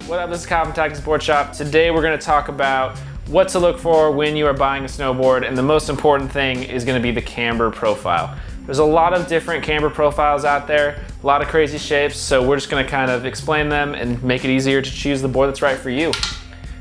What up, this is Kyle from Untitled Boardshop. Today we're going to talk about what to look for when you are buying a snowboard, and the most important thing is going to be the camber profile. There's a lot of different camber profiles out there, a lot of crazy shapes, so we're just going to kind of explain them and make it easier to choose the board that's right for you.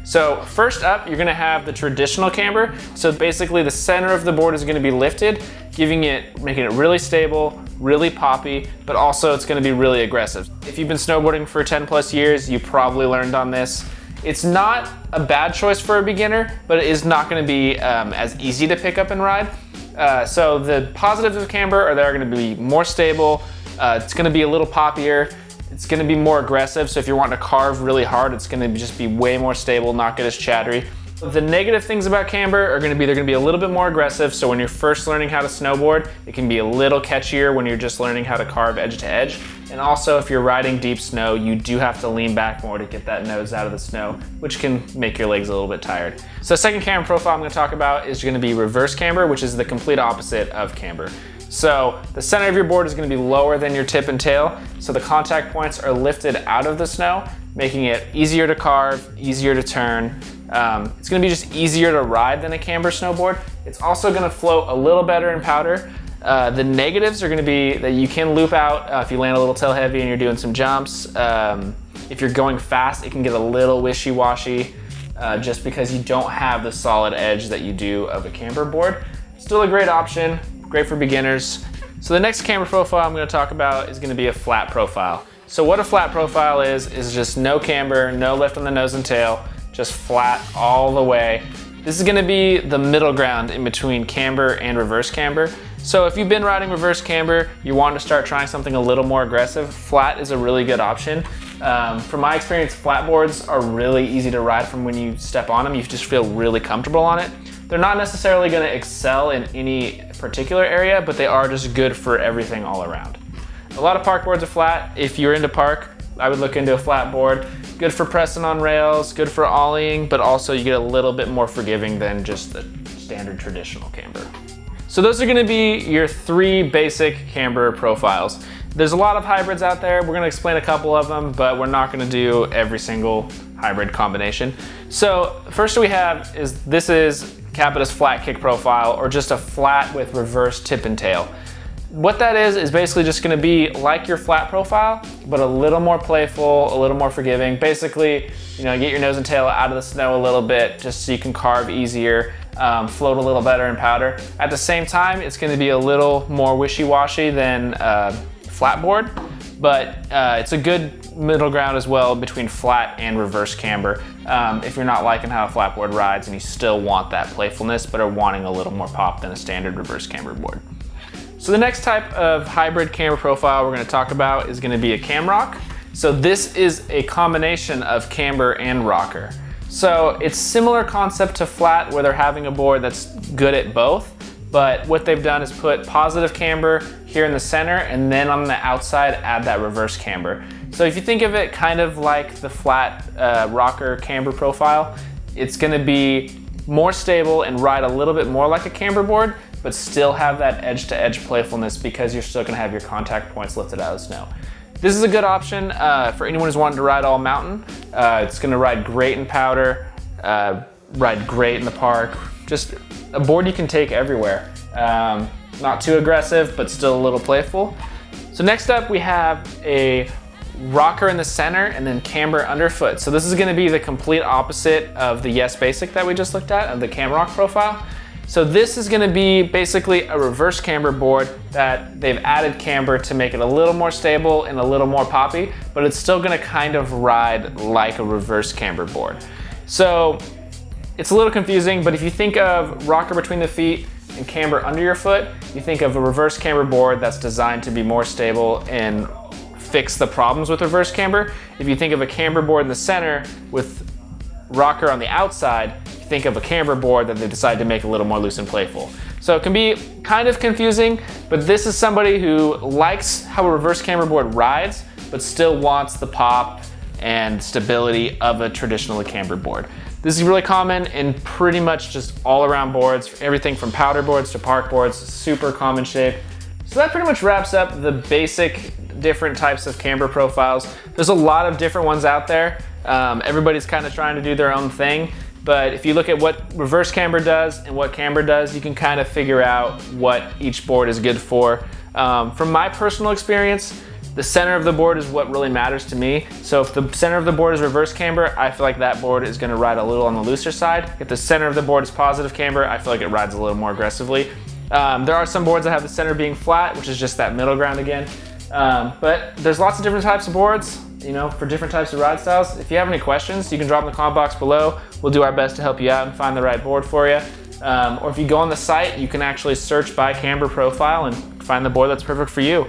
So first up, you're going to have the traditional camber. So basically the center of the board is going to be lifted, making it really stable, really poppy, but also it's going to be really aggressive. If you've been snowboarding for 10 plus years, you probably learned on this. It's not a bad choice for a beginner, but it is not going to be as easy to pick up and ride. So the positives of camber are they're going to be more stable, it's going to be a little poppier, it's going to be more aggressive, so if you're wanting to carve really hard, it's going to just be way more stable, not get as chattery. The negative things about camber are going to be they're going to be a little bit more aggressive, so when you're first learning how to snowboard, it can be a little catchier when you're just learning how to carve edge to edge. And also if you're riding deep snow, you do have to lean back more to get that nose out of the snow, which can make your legs a little bit tired. So the second camber profile I'm going to talk about is going to be reverse camber, which is the complete opposite of camber. So the center of your board is going to be lower than your tip and tail, so the contact points are lifted out of the snow, making it easier to carve, easier to turn. It's going to be just easier to ride than a camber snowboard. It's also going to float a little better in powder. The negatives are going to be that you can loop out if you land a little tail heavy and you're doing some jumps. If you're going fast, it can get a little wishy-washy just because you don't have the solid edge that you do of a camber board. Still a great option. Great for beginners. So the next camber profile I'm going to talk about is going to be a flat profile. So what a flat profile is just no camber, no lift on the nose and tail, just flat all the way. This is going to be the middle ground in between camber and reverse camber. So if you've been riding reverse camber, you want to start trying something a little more aggressive, flat is a really good option. From my experience, flat boards are really easy to ride from when you step on them. You just feel really comfortable on it. They're not necessarily going to excel in any particular area, but they are just good for everything all around. A lot of park boards are flat. If you're into park, I would look into a flat board. Good for pressing on rails, good for ollieing, but also you get a little bit more forgiving than just the standard traditional camber. So those are going to be your three basic camber profiles. There's a lot of hybrids out there. We're going to explain a couple of them, but we're not going to do every single hybrid combination. So first we have is this is Capita's flat kick profile, or just a flat with reverse tip and tail. What that is basically just going to be like your flat profile, but a little more playful, a little more forgiving. Basically, get your nose and tail out of the snow a little bit just so you can carve easier, float a little better in powder. At the same time, it's going to be a little more wishy-washy than flat board, but it's a good middle ground as well between flat and reverse camber. If you're not liking how a flat board rides and you still want that playfulness but are wanting a little more pop than a standard reverse camber board. So the next type of hybrid camber profile we're going to talk about is going to be a cam rock. So this is a combination of camber and rocker. So it's similar concept to flat where they're having a board that's good at both, but what they've done is put positive camber here in the center and then on the outside add that reverse camber. So if you think of it kind of like the flat rocker camber profile, it's going to be more stable and ride a little bit more like a camber board, but still have that edge to edge playfulness because you're still going to have your contact points lifted out of the snow. This is a good option for anyone who's wanting to ride all mountain. It's going to ride great in powder, ride great in the park. Just a board you can take everywhere. Not too aggressive, but still a little playful. So next up we have a rocker in the center and then camber underfoot. So this is going to be the complete opposite of the Yes Basic that we just looked at, of the cam rock profile. So this is going to be basically a reverse camber board that they've added camber to make it a little more stable and a little more poppy, but it's still going to kind of ride like a reverse camber board. So it's a little confusing, but if you think of rocker between the feet and camber under your foot, you think of a reverse camber board that's designed to be more stable and fix the problems with reverse camber. If you think of a camber board in the center with rocker on the outside, think of a camber board that they decided to make a little more loose and playful. So it can be kind of confusing, but this is somebody who likes how a reverse camber board rides, but still wants the pop and stability of a traditional camber board. This is really common in pretty much just all around boards, everything from powder boards to park boards, super common shape. So that pretty much wraps up the basic different types of camber profiles. There's a lot of different ones out there. Everybody's kind of trying to do their own thing. But if you look at what reverse camber does and what camber does, you can kind of figure out what each board is good for. From my personal experience, the center of the board is what really matters to me. So if the center of the board is reverse camber, I feel like that board is gonna ride a little on the looser side. If the center of the board is positive camber, I feel like it rides a little more aggressively. There are some boards that have the center being flat, which is just that middle ground again. But there's lots of different types of boards, you know, for different types of ride styles. If you have any questions, you can drop them in the comment box below. We'll do our best to help you out and find the right board for you. Or if you go on the site, you can actually search by camber profile and find the board that's perfect for you.